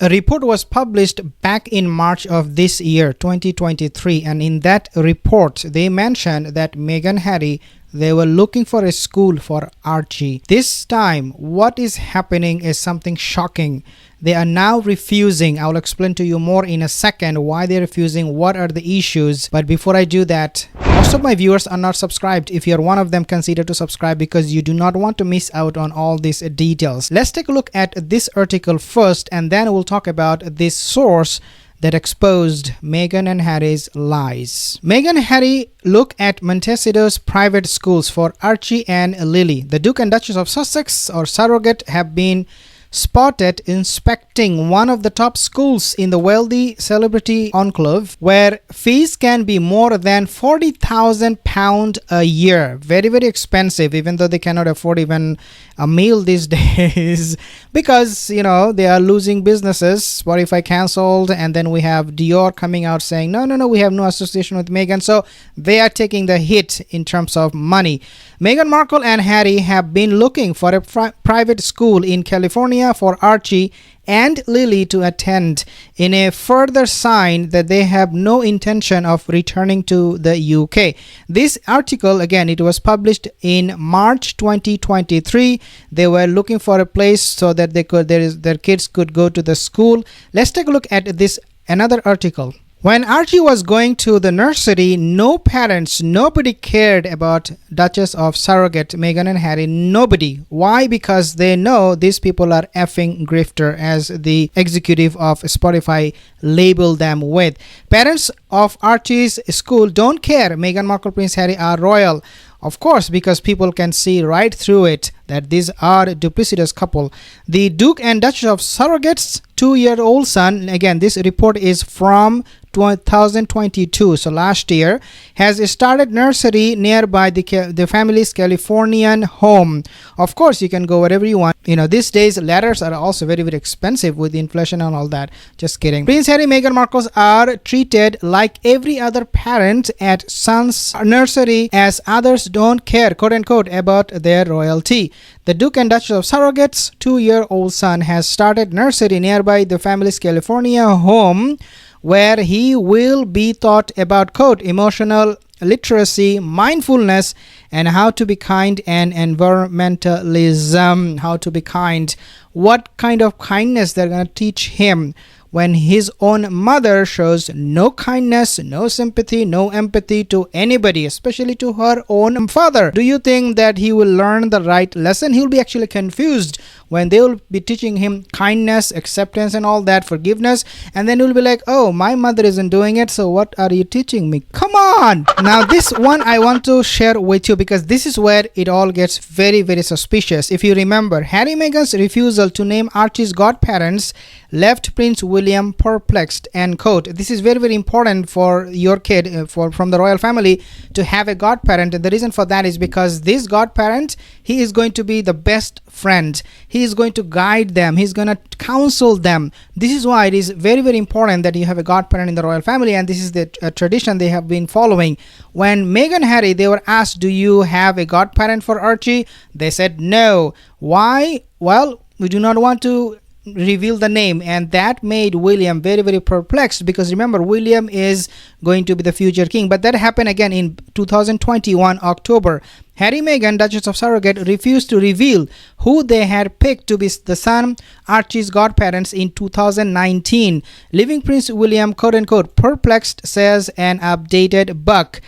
A report was published back in March of this year, 2023, and in that report, they mentioned that Meghan and Harry, they were looking for a school for Archie. This time, what is happening is something shocking. They are now refusing. I'll explain to you more in a second why they're refusing, what are the issues. But before I do that, most of my viewers are not subscribed. If you're one of them, consider to subscribe because you do not want to miss out on all these details. Let's take a look at this article first, and then we'll talk about this source that exposed Meghan and Harry's lies. Meghan and Harry look at Montecito's private schools for Archie and Lili. The Duke and Duchess of Sussex, or Surrogate, have been spotted inspecting one of the top schools in the wealthy celebrity enclave, where fees can be more than £40,000 a year. Very, very expensive, even though they cannot afford even a meal these days because, you know, they are losing businesses. Spotify cancelled, and then we have Dior coming out saying, no, we have no association with Meghan. So they are taking the hit in terms of money. Meghan Markle and Harry have been looking for a private school in California for Archie and Lili to attend, in a further sign that they have no intention of returning to the UK. This article, again, it was published in March 2023. They were looking for a place so that their kids could go to the school. Let's take a look at this another article. When Archie was going to the nursery, nobody cared about Duchess of Surrogate, Meghan and Harry. Nobody. Why? Because they know these people are effing grifter, as the executive of Spotify labeled them with. Parents of Archie's school don't care Meghan Markle, Prince Harry are royal. Of course, because people can see right through it that these are a duplicitous couple. The Duke and Duchess of Surrogate's 2-year-old son, again, this report is from 2022, so last year, has started nursery nearby the family's Californian home. Of course, you can go wherever you want. You know, these days, letters are also very, very expensive with inflation and all that. Just kidding. Prince Harry, Meghan Markle are treated like every other parent at son's nursery, as others don't care, quote unquote, about their royalty. The Duke and Duchess of Surrogate's 2-year-old son has started nursery nearby the family's California home, where he will be taught about, quote, emotional literacy, mindfulness, and how to be kind, and environmentalism. How to be kind. What kind of kindness they're going to teach him when his own mother shows no kindness, no sympathy, no empathy to anybody, especially to her own father? Do you think that he will learn the right lesson? He'll be actually confused when they will be teaching him kindness, acceptance, and all that, forgiveness, and then he'll be like, oh, my mother isn't doing it, so what are you teaching me? Come on! Now this one I want to share with you because this is where it all gets very, very suspicious. If you remember, Harry and Meghan's refusal to name Archie's godparents left Prince William perplexed, end quote. This is very, very important for your kid from the royal family to have a godparent, and the reason for that is because this godparent, he is going to be the best friend. He is going to guide them. He's going to counsel them. This is why it is very, very important that you have a godparent in the royal family, and this is the tradition they have been following. When Meghan and Harry, they were asked, do you have a godparent for Archie? They said no. Why? Well, we do not want to reveal the name, and that made William very, very perplexed, because remember, William is going to be the future king. But that happened again in 2021 October. Harry, Meghan, Duchess of Surrogate, refused to reveal who they had picked to be the son Archie's godparents in 2019, leaving Prince William, quote unquote, perplexed, says an updated book.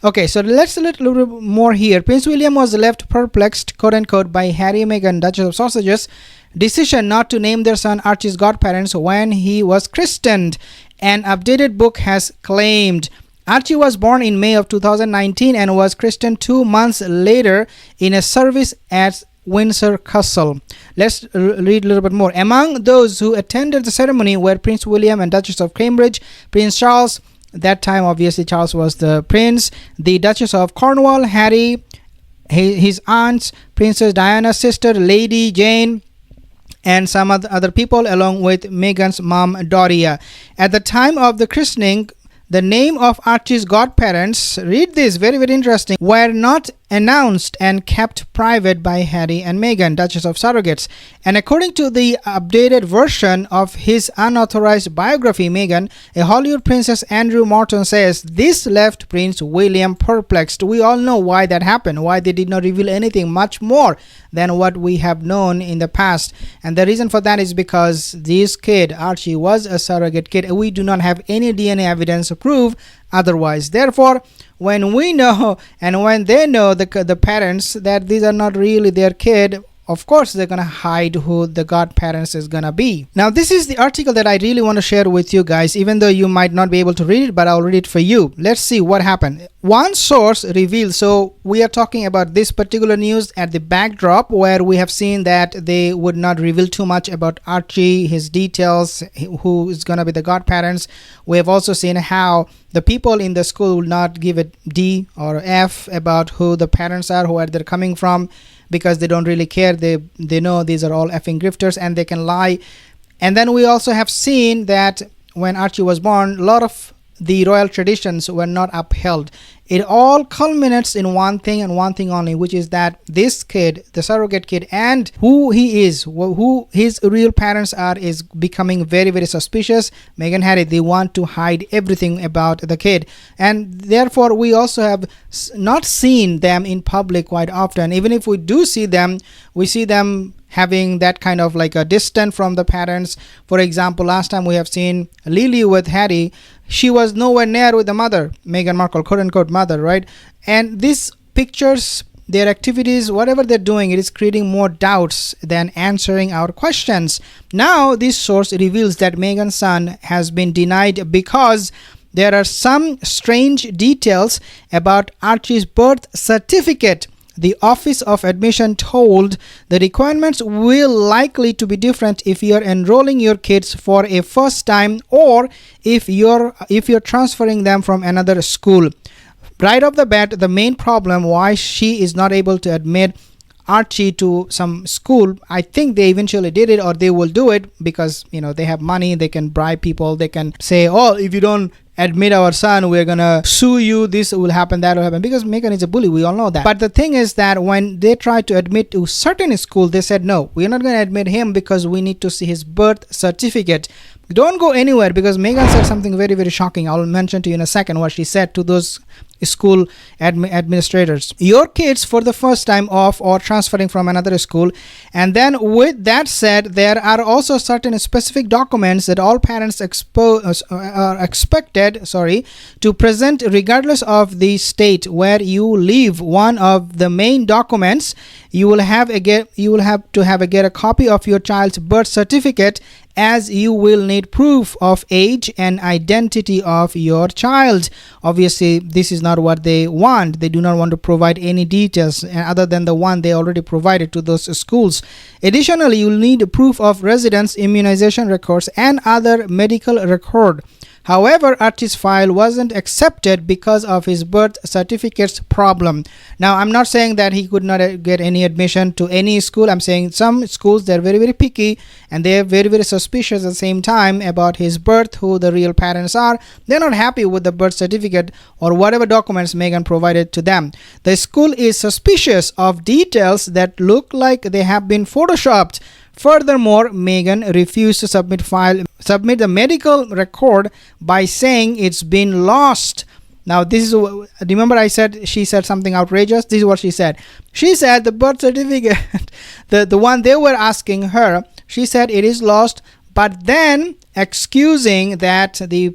Okay, so let's look a little bit more here. Prince William was left perplexed, quote unquote, by Harry, Meghan, Duchess of Sussex decision not to name their son Archie's godparents when he was christened. An updated book has claimed Archie was born in May of 2019 and was christened 2 months later in a service at Windsor Castle. Let's read a little bit more. Among those who attended the ceremony were Prince William and Duchess of Cambridge, Prince Charles, that time obviously Charles was the prince, the Duchess of Cornwall, Harry, his aunts, Princess Diana's sister, Lady Jane, and some other people, along with Meghan's mom, Doria. At the time of the christening, the name of Archie's godparents, read this, very, very interesting, were not announced and kept private by Harry and Meghan, Duchess of Surrogates. And according to the updated version of his unauthorized biography, Meghan, a Hollywood princess Andrew Morton says this left Prince William perplexed. We all know why that happened, why they did not reveal anything much more than what we have known in the past. And the reason for that is because this kid, Archie, was a surrogate kid. We do not have any DNA evidence to prove otherwise. Therefore, when we know and when they know, the parents, that these are not really their kid, of course they're gonna hide who the godparents is gonna be. Now this is the article that I really want to share with you guys, even though you might not be able to read it, but I'll read it for you. Let's see what happened. One source revealed, so we are talking about this particular news at the backdrop where we have seen that they would not reveal too much about Archie, his details, who is gonna be the godparents. We have also seen how the people in the school will not give a D or F about who the parents are, where they're coming from, because they don't really care. They know these are all effing grifters and they can lie. And then we also have seen that when Archie was born, a lot of the royal traditions were not upheld. It all culminates in one thing and one thing only, which is that this kid, the surrogate kid, and who he is, who his real parents are, is becoming very, very suspicious. Meghan and Harry, they want to hide everything about the kid. And therefore, we also have not seen them in public quite often. Even if we do see them, we see them having that kind of like a distance from the parents. For example, last time we have seen Lili with Harry, she was nowhere near with the mother, Meghan Markle, quote unquote mother, right? And these pictures, their activities, whatever they're doing, it is creating more doubts than answering our questions. Now this source reveals that Meghan's son has been denied because there are some strange details about Archie's birth certificate. The Office of Admission told the requirements will likely to be different if you're enrolling your kids for a first time or if you're transferring them from another school. Right off the bat, the main problem why she is not able to admit Archie to some school, I think they eventually did it, or they will do it because, you know, they have money, they can bribe people, they can say, oh, if you don't admit our son, we're gonna sue you, this will happen, that will happen, because Meghan is a bully, we all know that. But the thing is that when they tried to admit to certain school, they said no, we're not gonna admit him because we need to see his birth certificate. Don't go anywhere, because Meghan said something very, very shocking. I'll mention to you in a second what she said to those school administrators. Your kids for the first time off or transferring from another school. And then with that said, there are also certain specific documents that all parents are expected to present regardless of the state where you live. One of the main documents you will have to get a copy of your child's birth certificate, as you will need proof of age and identity of your child. Obviously, this is not what they want. They do not want to provide any details other than the one they already provided to those schools. Additionally, you will need proof of residence, immunization records, and other medical record. However, Archie's file wasn't accepted because of his birth certificate's problem. Now, I'm not saying that he could not get any admission to any school. I'm saying some schools, they're very, very picky and they're very, very suspicious at the same time about his birth, who the real parents are. They're not happy with the birth certificate or whatever documents Meghan provided to them. The school is suspicious of details that look like they have been photoshopped. Furthermore, Meghan refused to submit the medical record by saying it's been lost. Now, this is, remember I said she said something outrageous? This is what she said. She said the birth certificate, the one they were asking her, she said it is lost, but then excusing that the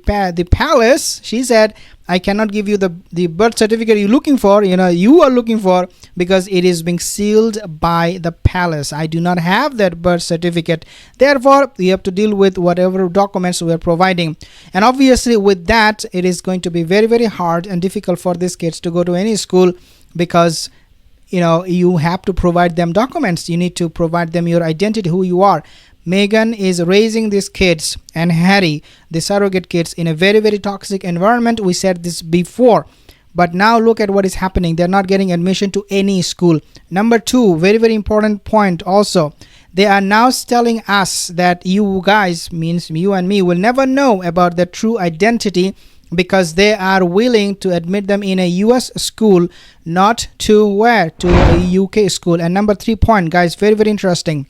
palace, she said, I cannot give you the birth certificate you are looking for because it is being sealed by the palace. I do not have that birth certificate. Therefore, you have to deal with whatever documents we are providing. And obviously with that, it is going to be very, very hard and difficult for these kids to go to any school because, you have to provide them documents. You need to provide them your identity, who you are. Meghan is raising these kids and Harry, the surrogate kids, in a very, very toxic environment. We said this before. But now look at what is happening. They're not getting admission to any school. Number 2, very, very important point also. They are now telling us that you guys, means you and me, will never know about the true identity because they are willing to admit them in a US school, not to where? To a UK school. And number 3 point, guys, very, very interesting.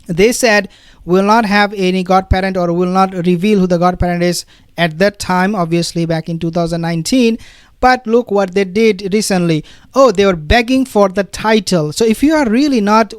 They said will not have any godparent or will not reveal who the godparent is at that time, obviously back in 2019. But look what they did recently. Oh, they were begging for the title. So if you are really not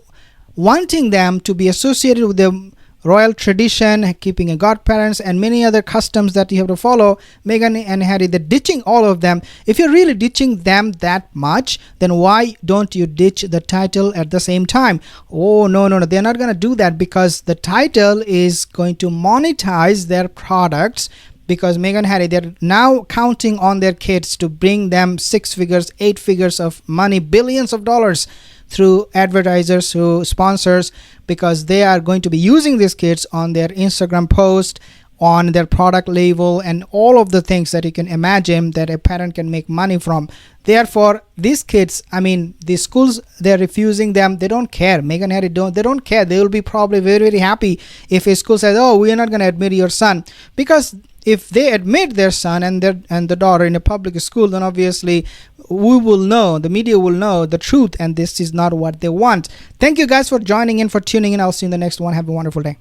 wanting them to be associated with the royal tradition, keeping a godparents and many other customs that you have to follow, Meghan and Harry, they're ditching all of them. If you're really ditching them that much, then why don't you ditch the title at the same time? Oh, no, they're not going to do that, because the title is going to monetize their products. Because Meghan and Harry, they're now counting on their kids to bring them 6 figures, 8 figures of money, billions of dollars through advertisers, through sponsors, because they are going to be using these kids on their Instagram post, on their product label, and all of the things that you can imagine that a parent can make money from. Therefore, these kids, I mean, the schools, they're refusing them. They don't care. Meghan and Harry they don't care. They will be probably very, very happy if a school says, oh, we are not going to admit your son. Because if they admit their son and the daughter in a public school, then obviously we will know, the media will know the truth, and this is not what they want. Thank you guys for joining in, for tuning in. I'll see you in the next one. Have a wonderful day.